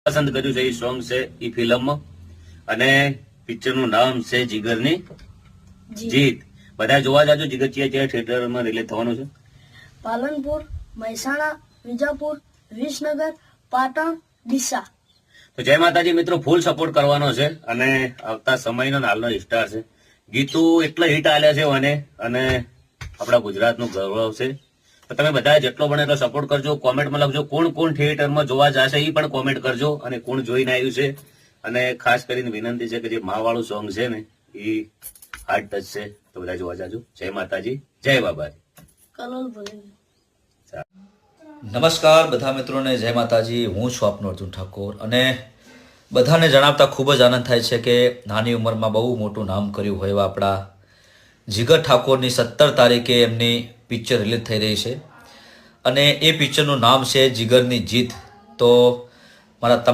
પસંદ કર્યું છે એ સોંગ છે એ ફિલ્મ અને પિક્ચરનું નામ છે જીગરની જીત. બધા જોવા જાજો. જીગર ક્યાં થિયેટરમાં રિલીઝ થવાનું છે? પાલનપુર, મહેસાણા, વિજાપુર, વિસનગર, પાટણ, ડીસા. તો જય માતાજી મિત્રો, ફૂલ સપોર્ટ કરવાનો છે અને આવતા સમયનો હાલનો સ્ટાર છે. ગીતો એટલા હિટ આલ્યા છે અને આપણા ગુજરાતનું ગૌરવ છે. તો તમે બધા જેટલો બને એટલો સપોર્ટ કરજો. કોમેન્ટમાં લખજો કોણ કોણ થિયેટરમાં જોવા જશે એ પણ કોમેન્ટ કરજો અને કોણ જોઈને આવ્યું છે. અને ખાસ કરીને વિનંતી છે કે જે મા વાળું સોંગ છે ને એ હાર્ટ ટચ છે. તો બધા જોવા જાજો. જય માતાજી, જય બાબાજી. કલોલ ભલે. નમસ્કાર બધા મિત્રોને, જય માતાજી. હું છું આપનો અર્જુન ઠાકોર અને બધાને જણાવતા ખૂબ જ આનંદ થાય છે કે નાની ઉંમરમાં બહુ મોટું નામ કર્યું હોય એવા આપણા જીગર ઠાકોરની 17 તારીખે એમની પિક્ચર રિલીઝ થઈ રહી છે અને એ પિક્ચરનું નામ છે જીગરની જીત. તો મારા